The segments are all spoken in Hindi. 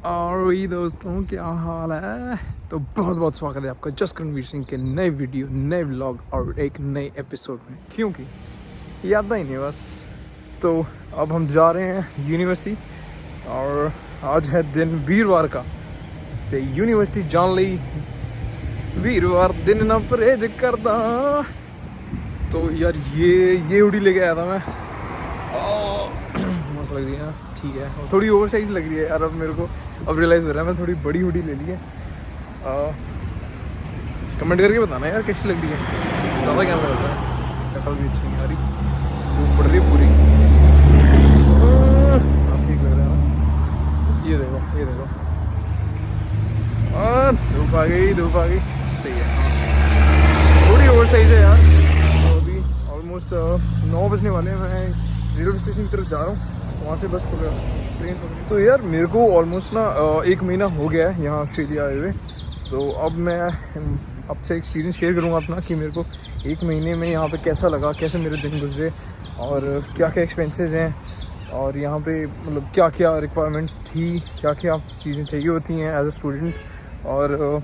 और वही दोस्तों, क्या हाल है? तो बहुत बहुत स्वागत है आपका जस्ट रणवीर सिंह के नए वीडियो, नए व्लॉग और एक नए एपिसोड में। क्योंकि याद ही नहीं बस। तो अब हम जा रहे हैं यूनिवर्सिटी और आज है दिन वीरवार का। तो यूनिवर्सिटी जान ली वीरवार दिन ना परहेज करदा। तो यार ये हुडी लेके आया था मैं। मस्त लग रही है ना? ठीक है, थोड़ी ओवर साइज लग रही है यार। अब मेरे को अब रियलाइज़ हो रहा है मैं थोड़ी बड़ी हुडी ले ली है। कमेंट करके बताना यार कैसी लग रही है। ज़्यादा कैमरा लग रहा है, शक्ल भी अच्छी नहीं आ रही, धूप पड़ रही है पूरी। हाँ ठीक लग रहा है ना? ये देखो ये देखो, धूप आ गई धूप आ गई, सही है। थोड़ी ओवर साइज है यार। तो अभी ऑलमोस्ट 9 बजने वाले हैं। मैं रेलवे स्टेशन की तरफ जा रहा हूँ, वहाँ से बस पकड़ा, ट्रेन पकड़ी। तो यार मेरे को ऑलमोस्ट ना 1 महीना हो गया है यहाँ ऑस्ट्रेलिया आए हुए। तो अब मैं आपसे एक्सपीरियंस शेयर करूँगा अपना कि मेरे को 1 महीने में यहाँ पे कैसा लगा, कैसे मेरे दिन गुजरे और क्या क्या एक्सपेंसेस हैं और यहाँ पे मतलब क्या क्या रिक्वायरमेंट्स थी, क्या क्या चीज़ें चाहिए होती हैं एज अ स्टूडेंट और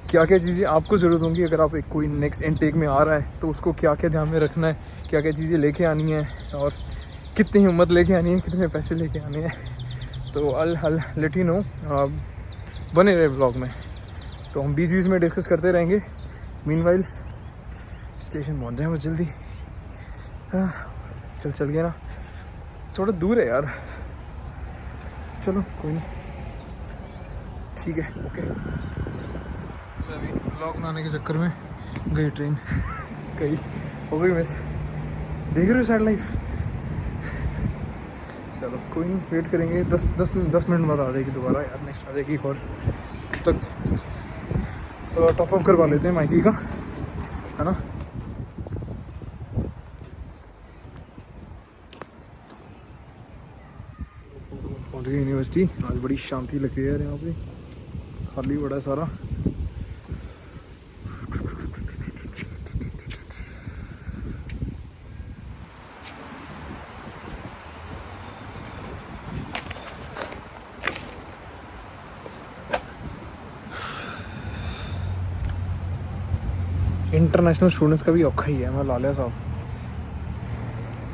क्या क्या चीज़ें आपको ज़रूरत होंगी अगर आप एक कोई नेक्स्ट इनटेक में आ रहा है तो उसको क्या क्या ध्यान में रखना है, क्या क्या चीज़ें लेके आनी है और कितनी हिम्मत लेके आनी है, कितने पैसे लेके आने हैं। तो अल लेट यू नो, बने रहे ब्लॉग में। तो हम बीच बीच में डिस्कस करते रहेंगे। मीनवाइल स्टेशन पहुंच जाए बस जल्दी। चल गया ना, थोड़ा दूर है यार। चलो कोई नहीं, ठीक है ओके। अभी ब्लॉग बनाने के चक्कर में गई ट्रेन गई, हो गई मिस। देख रहे हो सैड लाइफ। चलो कोई नहीं, वेट करेंगे। 10 मिनट बाद आ जाएगी दोबारा यार, नेक्स्ट आ जाएगी एक और। तब तक टॉप अप करवा लेते हैं माइकी का, है ना। पहुंच गई यूनिवर्सिटी। आज बड़ी शांति लग रही है यार यहाँ पे, खाली बड़ा सारा। इंटरनेशनल स्टूडेंट्स का भी औखा ही है। मैं लालिया साहब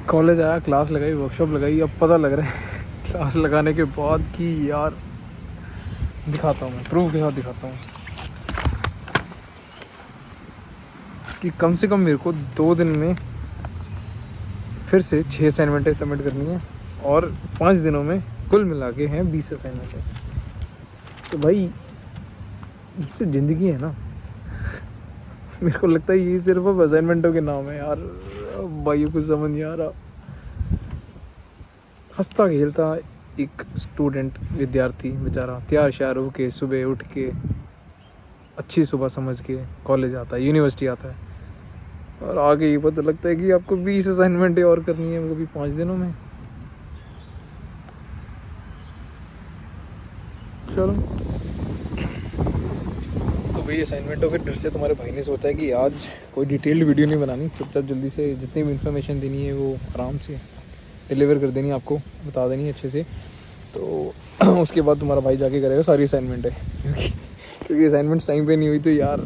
कॉलेज आया, क्लास लगाई, वर्कशॉप लगाई, अब पता लग रहा है क्लास लगाने के बाद कि यार दिखाता हूँ मैं, प्रूफ के साथ दिखाता हूँ कि कम से कम मेरे को 2 दिन में फिर से 6 असाइनमेंटें सबमिट करनी है और 5 दिनों में कुल मिला के हैं 20 असाइनमेंटें। तो भाई ये तो ज़िंदगी है ना। मेरे को लगता है ये सिर्फ अब असाइनमेंटों के नाम है यार। भाइयों को समझ नहीं आ रहा। हंसता खेलता एक स्टूडेंट, विद्यार्थी बेचारा तैयार श्यार होके सुबह उठ के अच्छी सुबह समझ के कॉलेज आता है, यूनिवर्सिटी आता है और आगे ये पता लगता है कि आपको 20 असाइनमेंटें और करनी है, वो भी 5 दिनों में। चलो, तो भाई असाइनमेंटों के डर से तुम्हारे भाई ने सोचा है कि आज कोई डिटेल्ड वीडियो नहीं बनानी, चुपचाप जल्दी से जितनी भी इन्फॉर्मेशन देनी है वो आराम से डिलीवर कर देनी, आपको बता देनी अच्छे से। तो उसके बाद तुम्हारा भाई जाके करेगा सारी असाइनमेंट है, क्योंकि असाइनमेंट टाइम पे नहीं हुई तो यार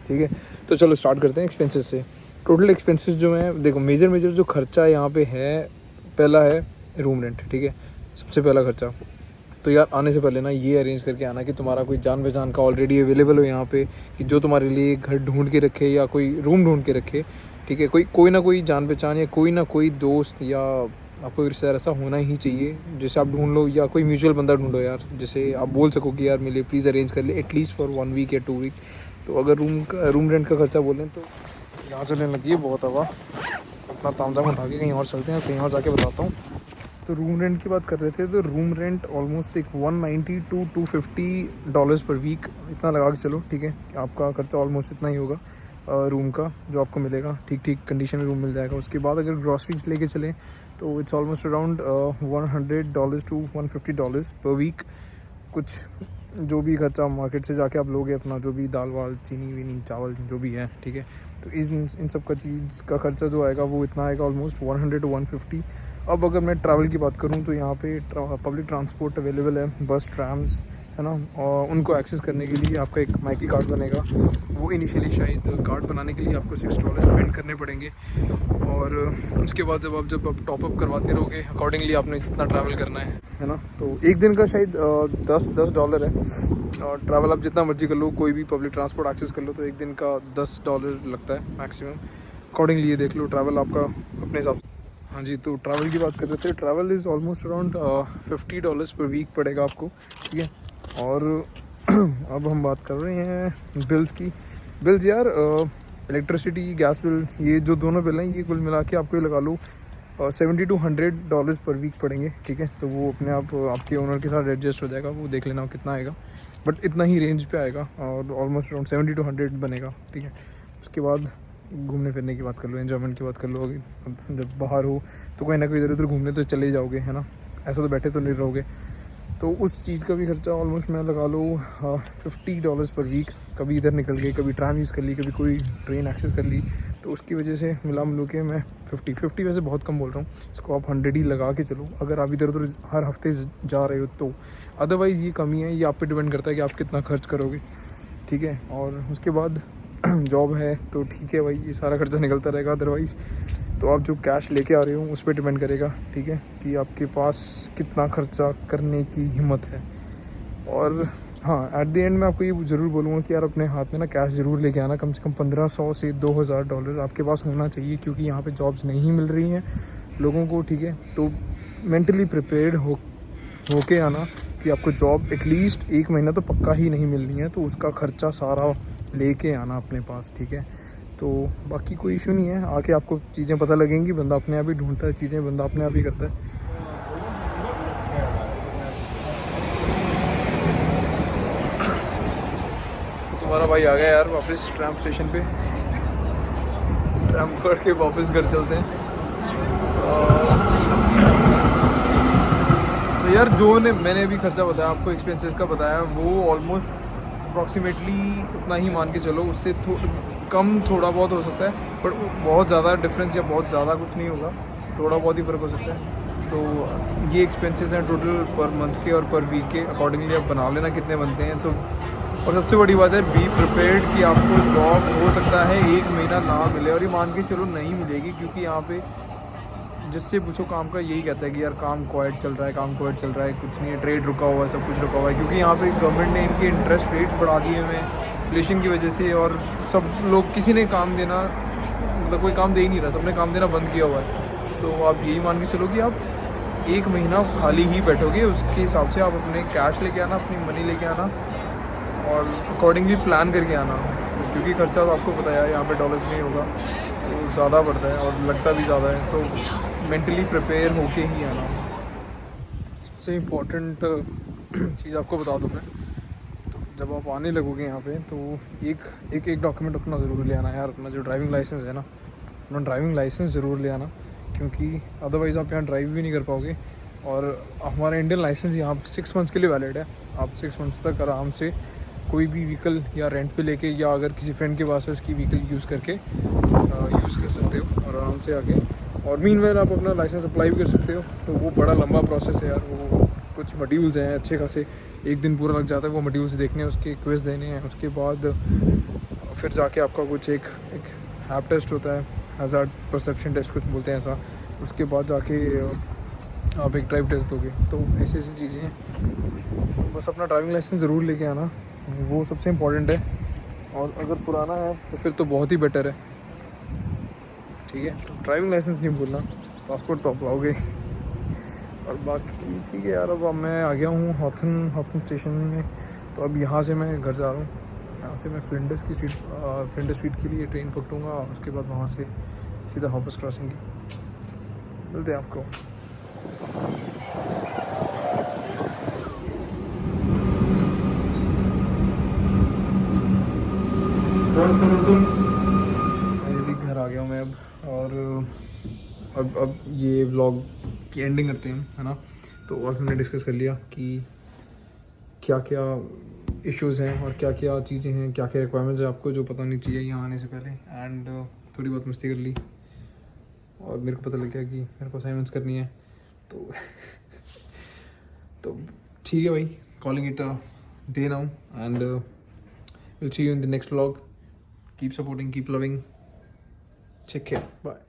ठीक है। तो चलो स्टार्ट करते हैं एक्सपेंसेस से। टोटल एक्सपेंसेस जो हैं, देखो मेजर जो खर्चा यहाँ पे है, पहला है रूम रेंट, ठीक है, सबसे पहला खर्चा। तो यार आने से पहले ना ये अरेंज करके आना कि तुम्हारा कोई जान पहचान का ऑलरेडी अवेलेबल हो यहाँ पे, कि जो तुम्हारे लिए घर ढूंढ के रखे या कोई रूम ढूंढ के रखे, ठीक है। कोई ना कोई जान पहचान या कोई ना कोई दोस्त या आपको रिश्तेदार ऐसा होना ही चाहिए जैसे आप ढूंढ लो, या कोई म्यूचुअल बंदा ढूंढो यार, जैसे आप बोल सको कि यार मेरे लिए प्लीज़ अरेंज कर ले एटलीस्ट फॉर 1 वीक या 2 वीक। तो अगर रूम रेंट का खर्चा बोलें तो यहाँ चलने लगी है बहुत हवा। अपना तामझाम उठा के कहीं और चलते हैं, कहीं और जाके बताता हूँ। तो रूम रेंट की बात कर रहे थे, तो रूम रेंट ऑलमोस्ट एक $190 to $250 पर वीक, इतना लगा के चलो, ठीक है। आपका खर्चा ऑलमोस्ट इतना ही होगा रूम का जो आपको मिलेगा। ठीक कंडीशन में रूम मिल जाएगा। उसके बाद अगर ग्रॉसरीज लेके चलें तो इट्स ऑलमोस्ट अराउंड $100 to $150 पर वीक। कुछ जो भी खर्चा मार्केट से जाके आप लोगे, अपना जो भी दाल वाल चीनी वीनी चावल जो भी है, ठीक है। तो इन सब का चीज़ का खर्चा जो आएगा वो इतना आएगा ऑलमोस्ट 100 to 150 अब अगर मैं ट्रैवल की बात करूँ तो यहाँ पे पब्लिक ट्रांसपोर्ट अवेलेबल है, बस, ट्राम्स, है ना। और उनको एक्सेस करने के लिए आपका एक माइकी कार्ड बनेगा। वो इनिशियली शायद कार्ड बनाने के लिए आपको $6 स्पेंड करने पड़ेंगे, और उसके बाद जब आप टॉपअप करवाते रहोगे अकॉर्डिंगली आपने जितना ट्रैवल करना है ना। तो एक दिन का शायद $10 है, और ट्रैवल आप जितना मर्जी कर लो, कोई भी पब्लिक ट्रांसपोर्ट एक्सेस कर लो तो एक दिन का $10 लगता है मैक्सिमम। अकॉर्डिंगली ये देख लो ट्रैवल आपका अपने हिसाब से। हाँ जी, तो ट्रैवल की बात कर रहे थे। ट्रैवल इज़ ऑलमोस्ट अराउंड $50 पर वीक पड़ेगा आपको, ठीक है। और अब हम बात कर रहे हैं बिल्स की। बिल्स यार, इलेक्ट्रिसिटी, गैस बिल्स, ये जो दोनों बिल हैं ये कुल मिला के आपको ये लगा लो $70 to $100 पर वीक पड़ेंगे, ठीक है। तो वो अपने आप आपके ओनर के साथ एडजस्ट हो जाएगा, वो देख लेना कितना आएगा, बट इतना ही रेंज पे आएगा और ऑलमोस्ट अराउंड 70 to 100 बनेगा, ठीक है। उसके बाद घूमने फिरने की बात कर लो, एन्जॉयमेंट की बात कर लो। अगर जब बाहर हो तो कहीं ना कहीं इधर उधर घूमने तो चले जाओगे, है ना, ऐसा तो बैठे तो नहीं रहोगे। तो उस चीज़ का भी खर्चा ऑलमोस्ट मैं लगा लो $50 पर वीक। कभी इधर निकल गए, कभी ट्राम यूज़ कर ली, कभी कोई ट्रेन एक्सेस कर ली, तो उसकी वजह से मिला के मैं 50 वैसे बहुत कम बोल रहा हूँ, इसको आप 100 ही लगा के चलो अगर आप इधर उधर हर हफ्ते जा रहे हो तो। अदरवाइज़ ये कमी है, ये आप पे डिपेंड करता है कि आप कितना खर्च करोगे, ठीक है। और उसके बाद जॉब है तो ठीक है भाई, ये सारा खर्चा निकलता रहेगा। अदरवाइज़ तो आप जो कैश लेके आ रहे हो उस पर डिपेंड करेगा, ठीक है, कि आपके पास कितना खर्चा करने की हिम्मत है। और हाँ, एट द एंड मैं आपको ये ज़रूर बोलूँगा कि यार अपने हाथ में ना कैश ज़रूर लेके आना, कम से कम $1500 से $2000 आपके पास होना चाहिए, क्योंकि यहाँ पे जॉब्स नहीं मिल रही हैं लोगों को, ठीक है। तो मेंटली प्रिपेयर्ड होके आना कि आपको जॉब एटलीस्ट 1 महीना तो पक्का ही नहीं मिलनी है, तो उसका खर्चा सारा लेके आना अपने पास, ठीक है। तो बाकी कोई इशू नहीं है, आके आपको चीज़ें पता लगेंगी, बंदा अपने आप ही ढूंढता है चीज़ें, बंदा अपने आप ही करता है। तो तुम्हारा भाई आ गया यार वापस ट्रैम स्टेशन पे, ट्रैम पकड़ के वापस घर चलते हैं। तो यार जो मैंने अभी खर्चा बताया आपको, एक्सपेंसेस का बताया, वो ऑलमोस्ट अप्रॉक्सीमेटली उतना ही मान के चलो, उससे कम थोड़ा बहुत हो सकता है, बट बहुत ज़्यादा डिफरेंस या बहुत ज़्यादा कुछ नहीं होगा, थोड़ा बहुत ही फ़र्क हो सकता है। तो ये एक्सपेंसेस हैं टोटल पर मंथ के और पर वीक के, अकॉर्डिंगली आप बना लेना कितने बनते हैं। तो और सबसे बड़ी बात है, बी प्रिपेयर्ड कि आपको जॉब हो सकता है 1 महीना ना मिले, और ये मान के चलो नहीं मिलेगी, क्योंकि यहाँ पे जिससे पूछो काम का यही कहता है कि यार काम क्वाइट चल रहा है, काम क्वाइट चल रहा है, कुछ नहीं है, ट्रेड रुका हुआ है, सब कुछ रुका हुआ है, क्योंकि यहाँ पे गवर्नमेंट ने इनके इंटरेस्ट रेट्स बढ़ा दिए हुए हैं इन्फ्लेशन की वजह से। और सब लोग, किसी ने काम देना, मतलब कोई काम दे ही नहीं रहा, सबने काम देना बंद किया हुआ है। तो आप यही मान के चलो कि आप 1 महीना खाली ही बैठोगे, उसके हिसाब से आप अपने कैश लेके आना, अपनी मनी लेके आना, और अकॉर्डिंगली प्लान करके आना, क्योंकि खर्चा तो आपको पता है यहाँ पे डॉलर्स में ही होगा, तो ज़्यादा पड़ता है और लगता भी ज़्यादा है। तो मेंटली प्रिपेयर होके ही आना। सबसे इम्पोर्टेंट चीज़ आपको बता दूँ मैं, तो जब आप आने लगोगे यहाँ पे तो एक डॉक्यूमेंट अपना ज़रूर ले आना यार, अपना जो ड्राइविंग लाइसेंस है ना, अपना ड्राइविंग लाइसेंस ज़रूर ले आना, क्योंकि अदरवाइज़ आप यहाँ ड्राइव भी नहीं कर पाओगे। और हमारा इंडियन लाइसेंस यहाँ 6 मंथ्स के लिए वैलिड है, आप 6 मंथ्स तक आराम से कोई भी व्हीकल या रेंट पे लेके, या अगर किसी फ्रेंड के पास है उसकी व्हीकल यूज़ करके यूज़ कर सकते हो और आराम से आके। और मीनवाइल आप अपना लाइसेंस अप्लाई भी कर सकते हो, तो वो बड़ा लंबा प्रोसेस है यार, वो कुछ मॉड्यूल्स हैं अच्छे खासे, 1 दिन पूरा लग जाता है वो मॉड्यूल्स देखने, उसके क्विज़ देने हैं, उसके बाद फिर जाके आपका कुछ एक हैप टेस्ट होता है, हैज़ार्ड परसेप्शन टेस्ट कुछ बोलते हैं ऐसा, उसके बाद जाके आप एक ड्राइव टेस्ट दोगे। तो ऐसी ऐसी चीज़ें हैं, तो बस अपना ड्राइविंग लाइसेंस ज़रूर लेके आना, वो सबसे इम्पोर्टेंट है। और अगर पुराना है तो फिर तो बहुत ही बेटर है, ठीक है। तो ड्राइविंग लाइसेंस नहीं भूलना, पासपोर्ट तो आप लाओगे। और बाकी ठीक है यार, अब मैं आ गया हूँ हॉथन स्टेशन में, तो अब यहाँ से मैं घर जा रहा हूँ। यहाँ से मैं फ्लिंडर्स स्ट्रीट के लिए ट्रेन पकड़ूँगा, और उसके बाद वहाँ से सीधा हॉपर्स क्रॉसिंग की मिलते हैं आपको। फाइनली घर आ गया हूँ मैं अब, और अब ये व्लॉग की एंडिंग करते हैं, है ना। तो आज हमने डिस्कस कर लिया कि क्या क्या इश्यूज़ हैं और क्या क्या चीज़ें हैं, क्या क्या रिक्वायरमेंट्स हैं आपको जो पता नहीं चाहिए यहाँ आने से पहले, एंड थोड़ी बहुत मस्ती कर ली। और मेरे को पता लग गया कि मेरे को असाइनमेंट्स करनी है, तो तो ठीक है भाई, calling it a day now and will see you in the next vlog. Keep supporting, keep loving, take care, bye.